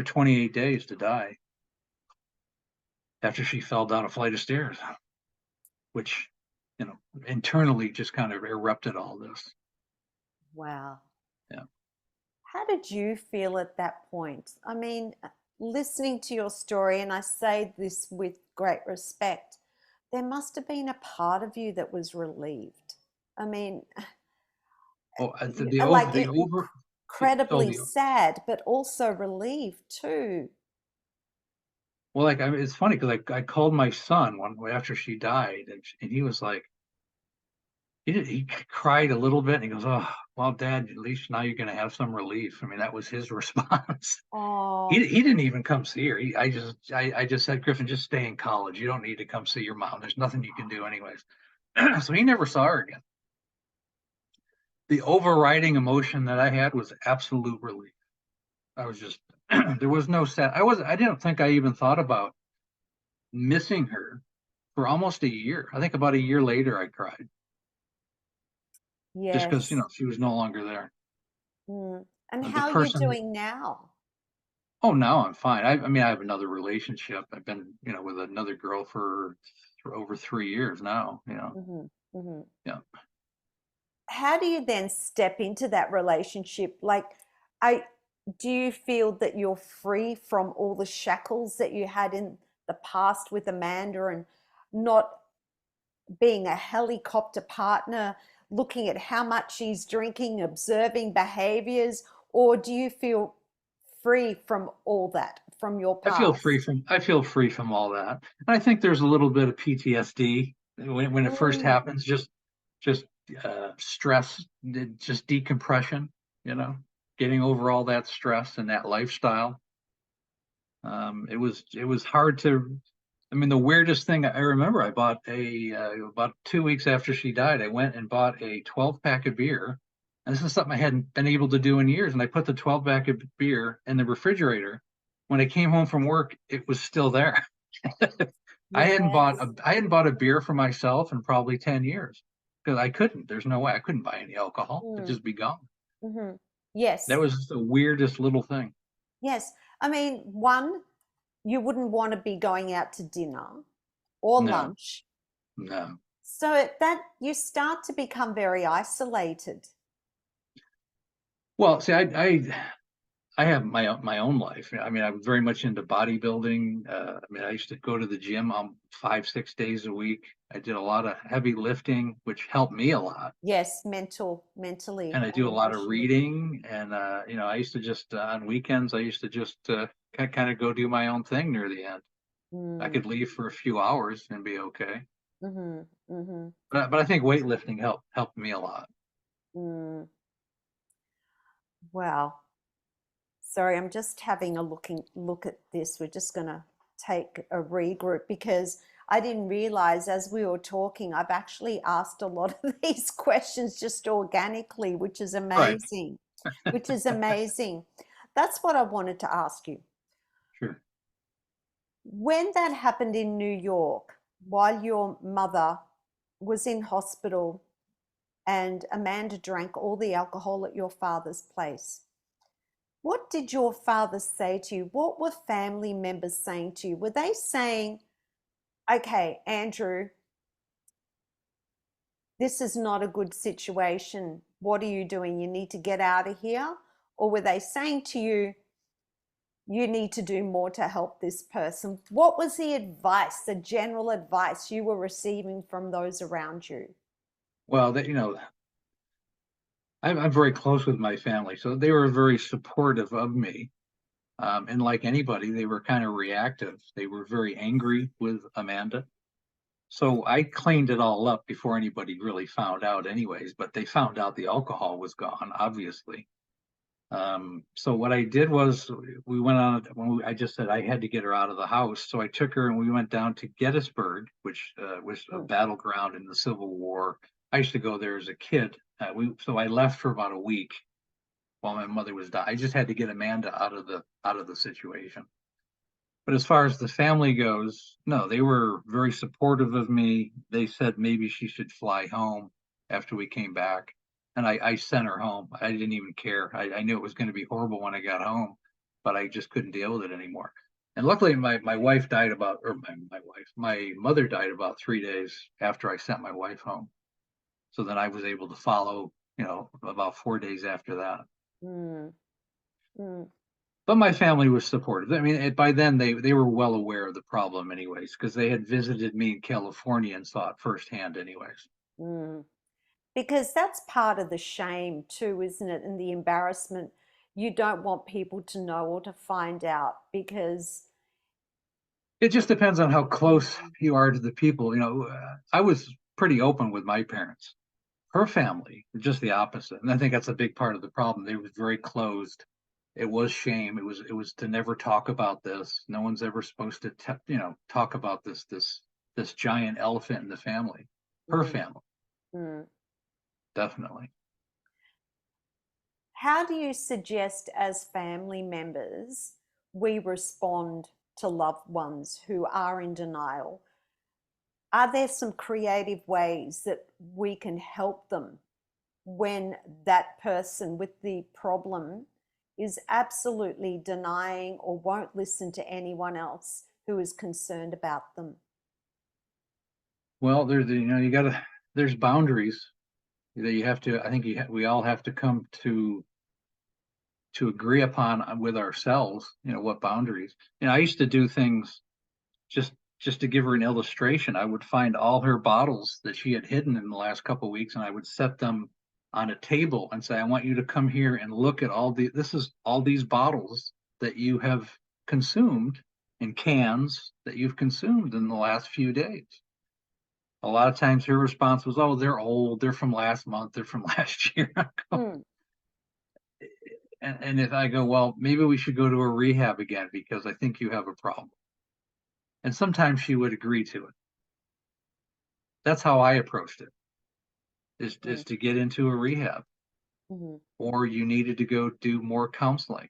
Speaker 2: 28 days to die after she fell down a flight of stairs, which internally just kind of erupted all this.
Speaker 1: wow.
Speaker 2: Yeah.
Speaker 1: How did you feel at that point? I mean, listening to your story, and I say this with great respect, there must have been a part of you that was relieved. I mean,
Speaker 2: Oh, the over
Speaker 1: like
Speaker 2: the over oh
Speaker 1: incredibly
Speaker 2: the
Speaker 1: sad, but also relieved too.
Speaker 2: well, like, I mean, it's funny because I called my son one after she died, and he was like, he cried a little bit, and he goes, "Oh, well, Dad, at least now you're going to have some relief." I mean, that was his response.
Speaker 1: Oh,
Speaker 2: He didn't even come see her. I just said, Griffin, just stay in college. You don't need to come see your mom. There's nothing you can do anyways. So he never saw her again. The overriding emotion that I had was absolute relief. I was just there was no sad. I didn't think I even thought about missing her for almost a year. I think about a year later I cried just because
Speaker 1: yes.
Speaker 2: she was no longer there.
Speaker 1: Mm. And
Speaker 2: The
Speaker 1: how are you
Speaker 2: person.
Speaker 1: doing now?
Speaker 2: Oh, now I'm fine. I mean, I have another relationship. I've been with another girl for over 3 years now.
Speaker 1: Hmm. Hmm.
Speaker 2: Yeah.
Speaker 1: How do you then step into that relationship? Like, I do you feel that you're free from all the shackles that you had in the past with Amanda and not being a helicopter partner, looking at how much she's drinking, observing behaviors, or do you feel free from all that from your past?
Speaker 2: I feel free from all that. And I think there's a little bit of PTSD when it first
Speaker 1: Mm,
Speaker 2: happens, just stress, just decompression, you know, getting over all that stress and that lifestyle. It was hard to. I mean, the weirdest thing I remember, I bought about 2 weeks after she died, I went and bought a 12 pack of beer. And this is something I hadn't been able to do in years. And I put the 12 pack of beer in the refrigerator. When I came home from work, it was still there.
Speaker 1: yes.
Speaker 2: I hadn't bought a beer for myself in probably 10 years because I couldn't. There's no way I couldn't buy any alcohol. It'd
Speaker 1: Mm,
Speaker 2: just be gone.
Speaker 1: hmm.
Speaker 2: That
Speaker 1: Yes.
Speaker 2: was the weirdest little thing.
Speaker 1: Yes. I mean, one, you wouldn't want to be going out to dinner or
Speaker 2: No,
Speaker 1: lunch.
Speaker 2: no.
Speaker 1: So that you start to become very isolated.
Speaker 2: Well, see, I have my own life. I mean, I was very much into bodybuilding. I mean, I used to go to the gym 5, 6 days a week. I did a lot of heavy lifting, which helped me a lot.
Speaker 1: Yes, mentally
Speaker 2: And I do
Speaker 1: and
Speaker 2: a lot of
Speaker 1: emotionally.
Speaker 2: reading. And I used to just on weekends, I used to just kind of go do my own thing near the end. I
Speaker 1: Mm,
Speaker 2: could leave for a few hours and be okay.
Speaker 1: mhm, mhm,
Speaker 2: But I think weightlifting helped me a lot.
Speaker 1: mm. Wow. Sorry, I'm just having a look at this. We're just going to take a regroup because I didn't realize as we were talking, I've actually asked a lot of these questions just organically, which is
Speaker 2: Right.
Speaker 1: amazing. Which is amazing. That's what I wanted to ask you.
Speaker 2: Sure.
Speaker 1: When that happened in New York, while your mother was in hospital and Amanda drank all the alcohol at your father's place, what did your father say to you? What were family members saying to you? Were they saying, okay, Andrew, this is not a good situation. What are you doing? You need to get out of here? Or were they saying to you, you need to do more to help this person? What was the advice, the general advice you were receiving from those around you?
Speaker 2: Well, I'm very close with my family, so they were very supportive of me. And like anybody, they were kind of reactive. They were very angry with Amanda. So I cleaned it all up before anybody really found out, anyways. But they found out the alcohol was gone, obviously. So what I did was we went on I just said I had to get her out of the house. So I took her and we went down to Gettysburg, which was a
Speaker 1: Mm,
Speaker 2: battleground in the Civil War. I used to go there as a kid. So I left for about a week while my mother was dying. I just had to get Amanda out of the situation. But as far as the family goes, no, they were very supportive of me. They said maybe she should fly home after we came back. And I sent her home. I didn't even care. I knew it was going to be horrible when I got home, but I just couldn't deal with it anymore. And luckily, my wife died my mother died about 3 days after I sent my wife home. So then I was able to follow, about 4 days after that.
Speaker 1: mm, mm,
Speaker 2: But my family was supportive. I mean, by then they were well aware of the problem, anyways, because they had visited me in California and saw it firsthand, anyways.
Speaker 1: mm. Because that's part of the shame too, isn't it? And the embarrassment. You don't want people to know or to find out because,
Speaker 2: It just depends on how close
Speaker 1: mm,
Speaker 2: you are to the people. I was pretty open with my parents. Her family, just the opposite, and I think that's a big part of the problem. They were very closed. It was shame. It was to never talk about this. No one's ever supposed to, talk about this giant elephant in the family. Her
Speaker 1: mm,
Speaker 2: family,
Speaker 1: mm.
Speaker 2: definitely.
Speaker 1: How do you suggest, as family members, we respond to loved ones who are in denial? Are there some creative ways that we can help them when that person with the problem is absolutely denying or won't listen to anyone else who is concerned about them?
Speaker 2: Well, there's boundaries that you have to, I think we all have to come to agree upon with ourselves, what boundaries. I used to do things just just to give her an illustration. I would find all her bottles that she had hidden in the last couple of weeks and I would set them on a table and say, I want you to come here and look at this is all these bottles that you have consumed in cans that you've consumed in the last few days. A lot of times her response was, oh, they're old, they're from last month, they're from last year.
Speaker 1: Mm,
Speaker 2: And if I go, well, maybe we should go to a rehab again because I think you have a problem. And sometimes she would agree to it. That's how I approached it, is
Speaker 1: mm,
Speaker 2: to get into a rehab,
Speaker 1: mm,
Speaker 2: or you needed to go do more counseling.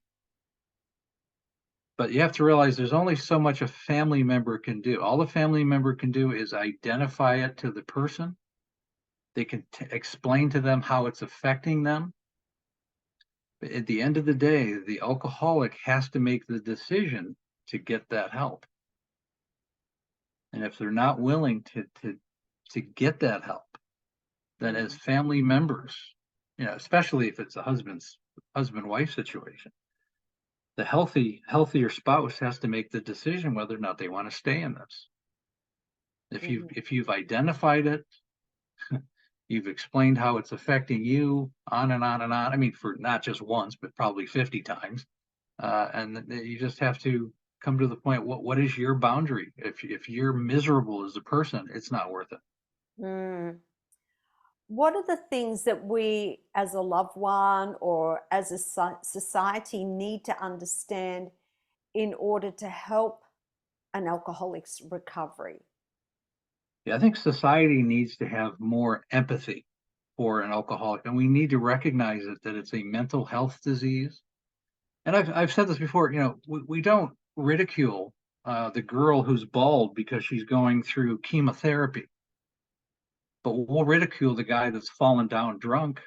Speaker 2: But you have to realize there's only so much a family member can do. All a family member can do is identify it to the person. They can explain to them how it's affecting them. But at the end of the day, the alcoholic has to make the decision to get that help. And if they're not willing to get that help, then as
Speaker 1: mm,
Speaker 2: family members, especially if it's a husband wife situation, The healthier spouse has to make the decision whether or not they want to stay in this.
Speaker 1: Mhm.
Speaker 2: If you've identified it, you've explained how it's affecting you, on and on and on. I mean, for not just once, but probably 50 times. And you just have to come to the point. What is your boundary? If you're miserable as a person, it's not worth it.
Speaker 1: Mm. What are the things that we, as a loved one or as a society, need to understand in order to help an alcoholic's recovery?
Speaker 2: Yeah, I think society needs to have more empathy for an alcoholic, and we need to recognize it that it's a mental health disease. And I've said this before. We don't ridicule the girl who's bald because she's going through chemotherapy, but we'll ridicule the guy that's fallen down drunk,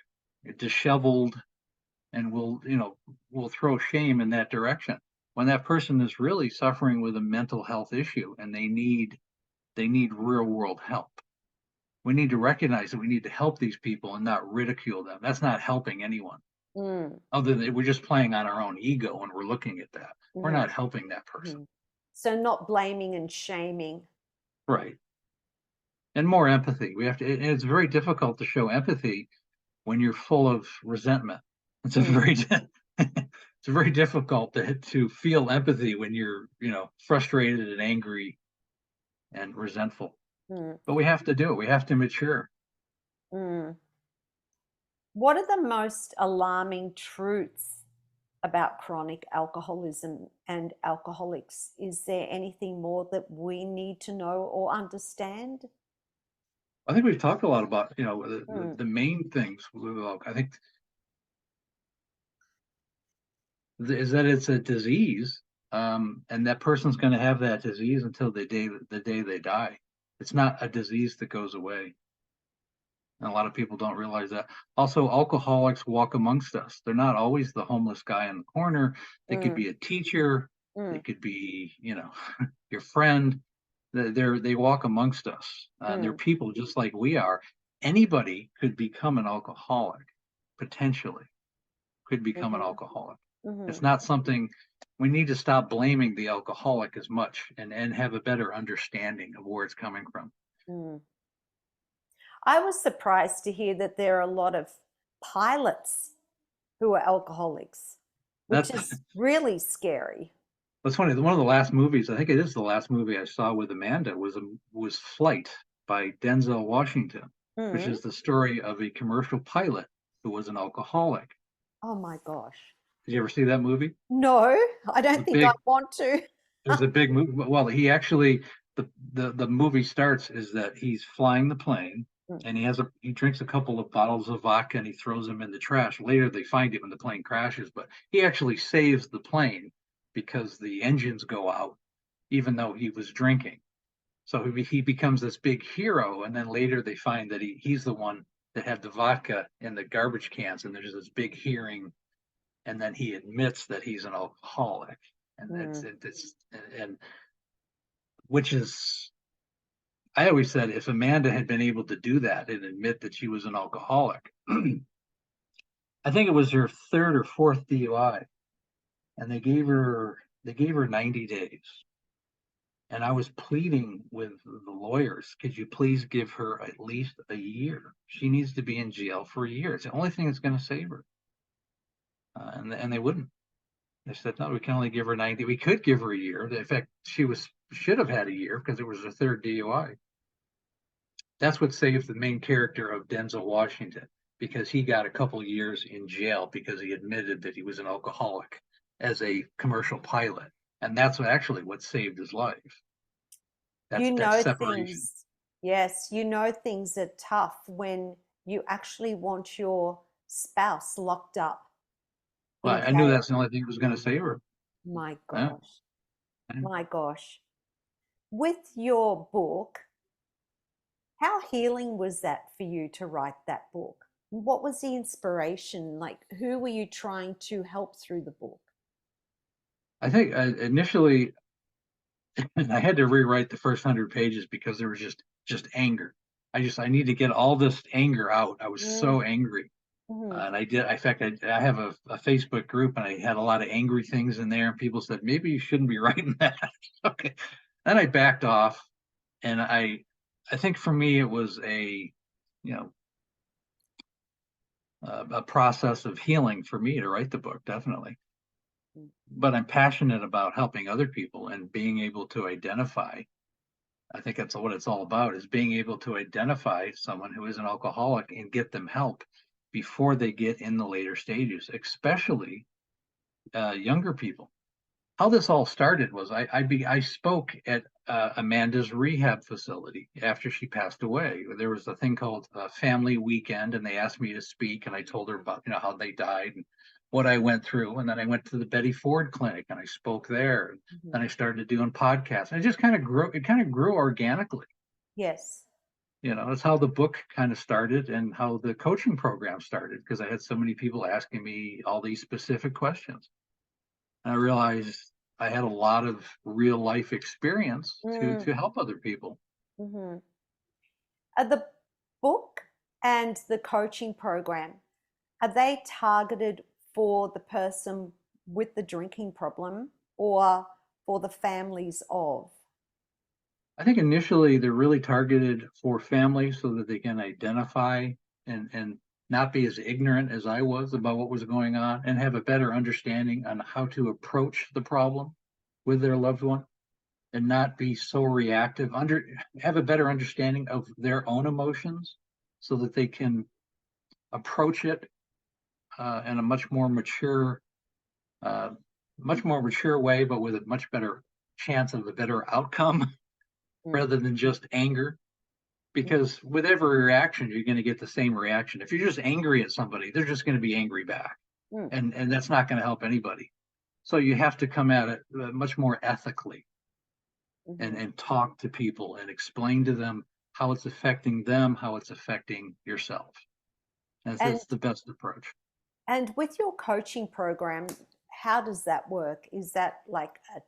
Speaker 2: disheveled, and we'll throw shame in that direction when that person is really suffering with a mental health issue and they need real world help. We need to recognize that we need to help these people and not ridicule them. That's not helping anyone.
Speaker 1: Mm.
Speaker 2: Other than we're just playing on our own ego when we're looking at that. We're
Speaker 1: Mhm.
Speaker 2: not helping that person.
Speaker 1: Mhm. So not blaming and shaming.
Speaker 2: Right. And more empathy. We have to, and it's very difficult to show empathy when you're full of resentment. It's a
Speaker 1: Mm.
Speaker 2: very it's very difficult to feel empathy when you're, frustrated and angry and resentful.
Speaker 1: Mm.
Speaker 2: But we have to do it. We have to mature.
Speaker 1: Mm. What are the most alarming truths about chronic alcoholism and alcoholics? Is there anything more that we need to know or understand?
Speaker 2: I think we've talked a lot about,
Speaker 1: Mm.
Speaker 2: the main things. I think is that it's a disease, and that person's going to have that disease until the day they die. It's not a disease that goes away, and a lot of people don't realize that. Also, alcoholics walk amongst us. They're not always the homeless guy in the corner. They could
Speaker 1: Mm.
Speaker 2: be a teacher. They
Speaker 1: Mm.
Speaker 2: could be, your friend. They walk amongst us, and they're
Speaker 1: Mm.
Speaker 2: people just like we are. Anybody could become an alcoholic, potentially could become an
Speaker 1: Mhm.
Speaker 2: alcoholic. It's
Speaker 1: Mhm.
Speaker 2: not something we need to stop blaming the alcoholic as much and have a better understanding of where it's coming from.
Speaker 1: Mm. I was surprised to hear that there are a lot of pilots who are alcoholics, which
Speaker 2: That's
Speaker 1: is really scary.
Speaker 2: that's funny. One of the last movies, I think it is the last movie I saw with Amanda, was Flight by Denzel Washington, which
Speaker 1: Mm.
Speaker 2: is the story of a commercial pilot who was an alcoholic.
Speaker 1: Oh my gosh.
Speaker 2: Did you ever see that movie?
Speaker 1: No, I
Speaker 2: The
Speaker 1: don't think I
Speaker 2: big
Speaker 1: want to.
Speaker 2: It was a big movie. Well, he actually the movie starts is that he's flying the plane
Speaker 1: Mm.
Speaker 2: and he drinks a couple of bottles of vodka and he throws them in the trash. Later they find it when the plane crashes, but he actually saves the plane because the engines go out, even though he was drinking. So he becomes this big hero, and then later they find that he's the one that had the vodka in the garbage cans, and there's this big hearing, and then he admits that he's an alcoholic, and
Speaker 1: Mm.
Speaker 2: and which is, I always said if Amanda had been able to do that and admit that she was an alcoholic, I think it was her third or fourth DUI, and they gave her 90 days. And I was pleading with the lawyers, could you please give her at least a year? She needs to be in jail for a year. It's the only thing that's going to save her. And they wouldn't. They said, no, we can only give her 90. We could give her a year. In fact, should have had a year because it was her third DUI. That's what saved the main character of Denzel Washington, because he got a couple years in jail because he admitted that he was an alcoholic as a commercial pilot, and that's what saved his life. That's
Speaker 1: You
Speaker 2: that
Speaker 1: know
Speaker 2: separation.
Speaker 1: things, yes, you know things are tough when you actually want your spouse locked up
Speaker 2: Well,
Speaker 1: in
Speaker 2: I knew
Speaker 1: jail.
Speaker 2: that's the only thing that was going to save her.
Speaker 1: My
Speaker 2: Yeah.
Speaker 1: gosh. My gosh. With your book, how healing was that for you to write that book? What was the inspiration? Like, who were you trying to help through the book?
Speaker 2: I think initially I had to rewrite the first 100 pages because there was just anger. I need to get all this anger out. I was
Speaker 1: Mm.
Speaker 2: so angry.
Speaker 1: Mhm.
Speaker 2: And I did, in fact, I have a Facebook group and I had a lot of angry things in there and people said, maybe you shouldn't be writing that. Okay. Then I backed off and I think for me, it was you know, a process of healing for me to write the book, definitely.
Speaker 1: Mm.
Speaker 2: But I'm passionate about helping other people and being able to identify. I think that's what it's all about, is being able to identify someone who is an alcoholic and get them help before they get in the later stages, especially younger people. How this all started was I spoke at Amanda's rehab facility after she passed away. There was a thing called Family Weekend, and they asked me to speak, and I told her about how they died and what I went through, and then I went to the Betty Ford Clinic and I spoke there. And then
Speaker 1: Mhm.
Speaker 2: I started doing podcasts. And it just kind of grew. It kind of grew organically.
Speaker 1: Yes.
Speaker 2: That's how the book kind of started and how the coaching program started, because I had so many people asking me all these specific questions. I realized I had a lot of real life experience to
Speaker 1: Mm.
Speaker 2: help other people.
Speaker 1: Mhm. The book and the coaching program, are they targeted for the person with the drinking problem or for the families of?
Speaker 2: I think initially they're really targeted for families so that they can identify and not be as ignorant as I was about what was going on and have a better understanding on how to approach the problem with their loved one and not be so reactive, have a better understanding of their own emotions so that they can approach it in a uh, much more mature way, but with a much better chance of a better outcome
Speaker 1: Mm.
Speaker 2: rather than just anger. Because with every reaction, you're going to get the same reaction. If you're just angry at somebody, they're just going to be angry back,
Speaker 1: Mm.
Speaker 2: and that's not going to help anybody. So you have to come at it much more ethically
Speaker 1: Mhm.
Speaker 2: and talk to people and explain to them how it's affecting them, how it's affecting yourself.
Speaker 1: And
Speaker 2: That's the best approach.
Speaker 1: and with your coaching program, how does that work? Is that like a,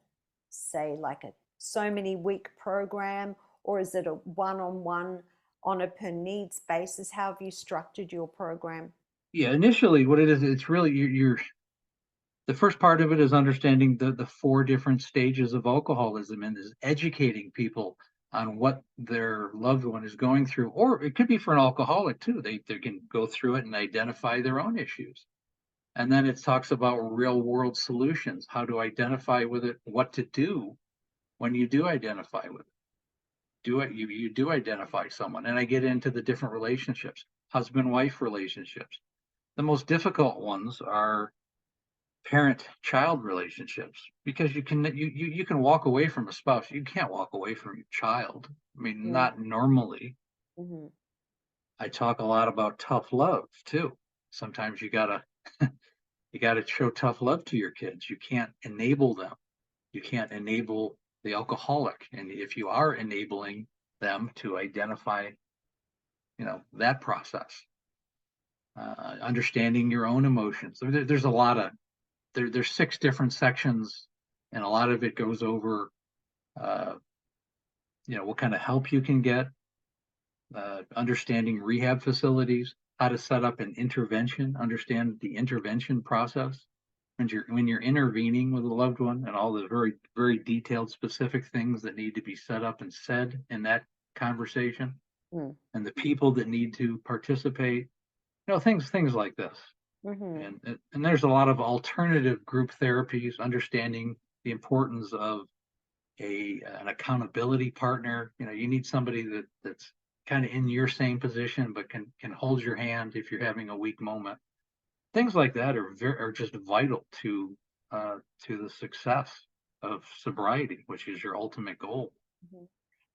Speaker 1: say, like a so many week program, or is it a one-on-one on a per needs basis? How have you structured your program?
Speaker 2: Yeah, initially, what it is, it's really you're the first part of it is understanding the four different stages of alcoholism and is educating people on what their loved one is going through, or it could be for an alcoholic too. They can go through it and identify their own issues. And then it talks about real world solutions, how to identify with it, what to do when you do identify with it. You do identify someone, and I get into the different relationships, husband wife relationships. The most difficult ones are parent child relationships, because you can walk away from a spouse, you can't walk away from your child. I mean,
Speaker 1: Mm.
Speaker 2: not normally.
Speaker 1: Mhm.
Speaker 2: I talk a lot about tough love too. Sometimes you gotta show tough love to your kids. You can't enable them. You can't enable the alcoholic, and if you are enabling them to identify that process, understanding your own emotions. There's a lot of there's six different sections, and a lot of it goes over uh, what kind of help you can get, understanding rehab facilities, how to set up an intervention, understand the intervention process when you're intervening with a loved one, and all the very very detailed specific things that need to be set up and said in that conversation,
Speaker 1: Mm.
Speaker 2: and the people that need to participate, things like this.
Speaker 1: Mhm.
Speaker 2: And there's a lot of alternative group therapies, understanding the importance of an accountability partner. You need somebody that's kind of in your same position but can hold your hand if you're having a weak moment. Things like that are just vital to the success of sobriety, which is your ultimate goal.
Speaker 1: Mhm.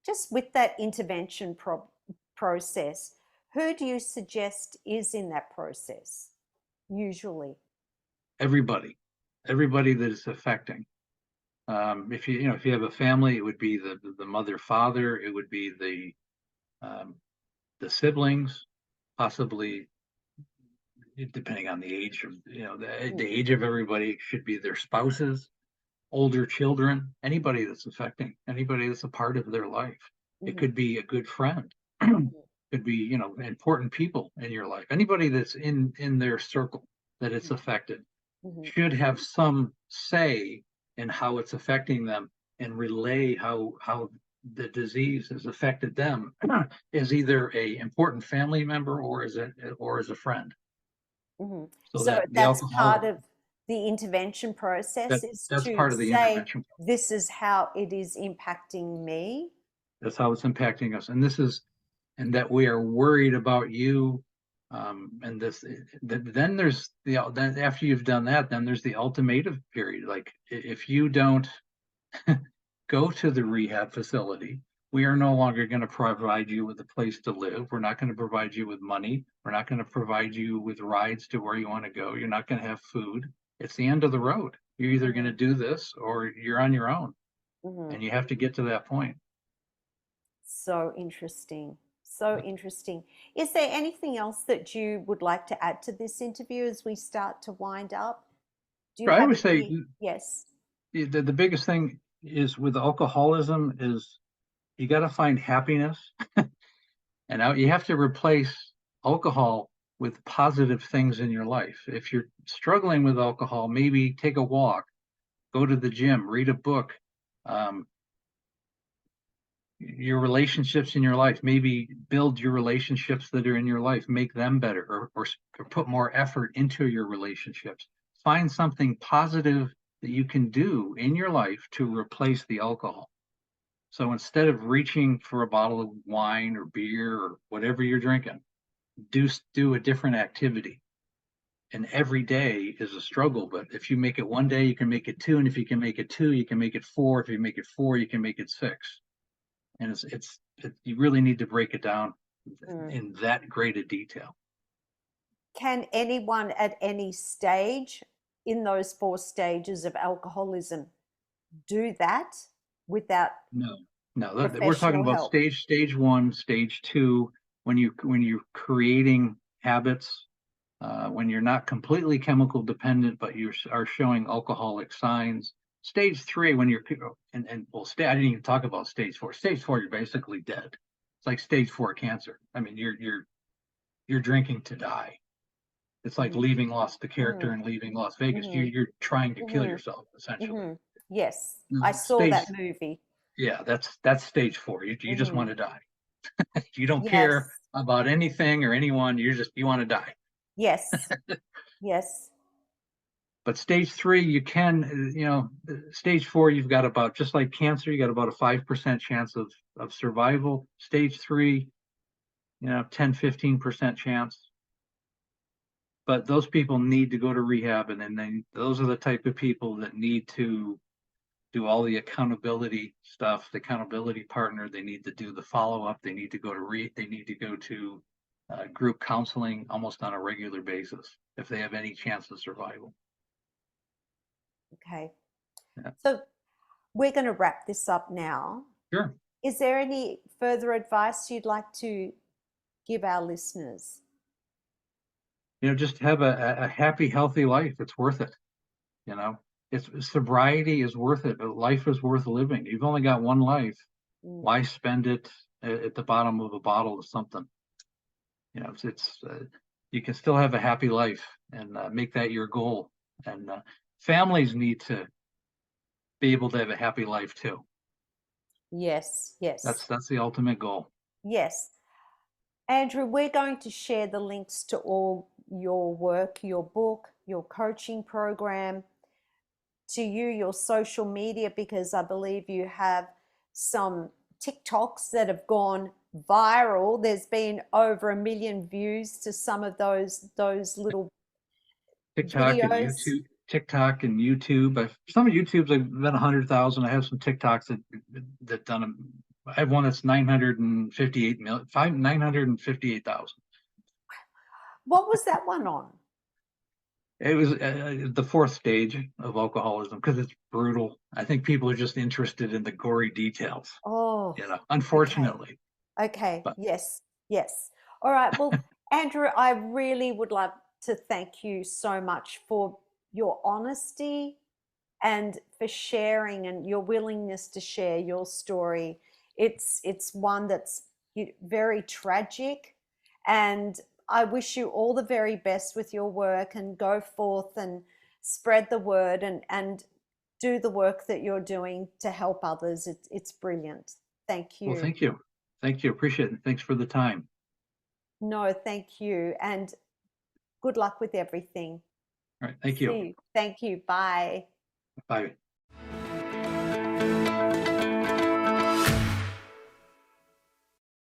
Speaker 1: Just with that intervention process, who do you suggest is in that process usually?
Speaker 2: Everybody, everybody that it's affecting. If you have a family, it would be the mother, father. It would be um, the siblings, possibly, depending on the age of the
Speaker 1: Mm.
Speaker 2: age of everybody, should be their spouses, older children, anybody that's a part of their life. It
Speaker 1: Mhm.
Speaker 2: could be a good friend. could be, important people in your life. Anybody that's in their circle that it's affected
Speaker 1: Mm-hmm.
Speaker 2: should have some say in how it's affecting them and relay how the disease has affected them as either a important family member or as a friend.
Speaker 1: Mm-hmm.
Speaker 2: So
Speaker 1: So
Speaker 2: that the
Speaker 1: that's part
Speaker 2: alcoholic
Speaker 1: of the intervention process, is
Speaker 2: that's
Speaker 1: to
Speaker 2: part of the
Speaker 1: say,
Speaker 2: intervention.
Speaker 1: this is how it is impacting me.
Speaker 2: That's how it's impacting us, and that we are worried about you. And then there's then after you've done that, then there's the ultimatum period. Like if you don't go to the rehab facility, we are no longer going to provide you with a place to live. We're not going to provide you with money. We're not going to provide you with rides to where you want to go. You're not going to have food. It's the end of the road. You're either going to do this or you're on your own.
Speaker 1: Mm-hmm.
Speaker 2: And you have to get to that point.
Speaker 1: So interesting. So interesting. Is there anything else that you would like to add to this interview as we start to wind up? Do you
Speaker 2: I
Speaker 1: have
Speaker 2: would say
Speaker 1: any? Yes.
Speaker 2: the biggest thing is with alcoholism is you got to find happiness. And now you have to replace alcohol with positive things in your life. If you're struggling with alcohol, maybe take a walk, go to the gym, read a book. Um, your relationships in your life, maybe build your relationships that are in your life, make them better, or put more effort into your relationships. Find something positive that you can do in your life to replace the alcohol. So instead of reaching for a bottle of wine or beer or whatever you're drinking, do a different activity. And every day is a struggle, but if you make it one day, you can make it two, and if you can make it two, you can make it four. If you make it four, you can make it six. And you really need to break it down
Speaker 1: Mm.
Speaker 2: in that great a detail.
Speaker 1: Can anyone at any stage in those four stages of alcoholism do that without
Speaker 2: No, no, we're talking
Speaker 1: professional
Speaker 2: about
Speaker 1: help?
Speaker 2: stage one, stage two, when you're creating habits, when you're not completely chemical dependent, but you are showing alcoholic signs. Stage three, when you're I didn't even talk about stage four. Stage four, you're basically dead. It's like stage four cancer. I mean, you're drinking to die. It's like
Speaker 1: Mm-hmm.
Speaker 2: leaving the character
Speaker 1: Mm-hmm.
Speaker 2: and leaving Las Vegas.
Speaker 1: Mm-hmm.
Speaker 2: You're trying to kill
Speaker 1: Mm-hmm.
Speaker 2: yourself essentially.
Speaker 1: Mm-hmm. Yes, I
Speaker 2: Mm,
Speaker 1: saw
Speaker 2: Stage
Speaker 1: that movie.
Speaker 2: Yeah, that's stage four. You just
Speaker 1: Mm-hmm.
Speaker 2: want to die. You don't care
Speaker 1: Yes.
Speaker 2: about anything or anyone. You want to die.
Speaker 1: Yes. Yes.
Speaker 2: But stage three, stage four, you've got about, just like cancer, you got about a 5% chance of survival. Stage three, 10-15% chance. But those people need to go to rehab, and then those are the type of people that need to do all the accountability stuff, the accountability partner. They need to do the follow up. They need to go to they need to go to group counseling almost on a regular basis if they have any chance of survival.
Speaker 1: Okay.
Speaker 2: Yeah.
Speaker 1: So we're going to wrap this up now.
Speaker 2: Sure.
Speaker 1: Is there any further advice you'd like to give our listeners?
Speaker 2: Just have a happy, healthy life. It's worth it. You know, it's sobriety is worth it. Life is worth living. You've only got one life.
Speaker 1: Mm.
Speaker 2: Why spend it at the bottom of a bottle of something? You can still have a happy life and make that your goal. And families need to be able to have a happy life too.
Speaker 1: Yes, yes,
Speaker 2: That's the ultimate goal.
Speaker 1: yes. Andrew, we're going to share the links to all your work, your book, your coaching program, to you, your social media, because I believe you have some TikToks that have gone viral. There's been over 1 million views to some of those little
Speaker 2: TikTok and
Speaker 1: videos.
Speaker 2: YouTube, TikTok and YouTube. Some of YouTube's I've been 100,000. I have some TikToks that done them. I have one that's 958 million, 958,000.
Speaker 1: What was that one on?
Speaker 2: It was the fourth stage of alcoholism because it's brutal. I think people are just interested in the gory details,
Speaker 1: Oh, okay.
Speaker 2: unfortunately.
Speaker 1: Okay.
Speaker 2: But
Speaker 1: Yes. Yes. All right. Well, Andrew, I really would love to thank you so much for your honesty and for sharing and your willingness to share your story. It's one that's very tragic. And I wish you all the very best with your work, and go forth and spread the word, and do the work that you're doing to help others. It's brilliant. Thank
Speaker 2: Well,
Speaker 1: you.
Speaker 2: thank you. Thank you. Appreciate it. Thanks for the time.
Speaker 1: No, thank you. And good luck with everything.
Speaker 2: All right. Thank
Speaker 1: See
Speaker 2: you.
Speaker 1: you. Thank you. Bye.
Speaker 2: Bye.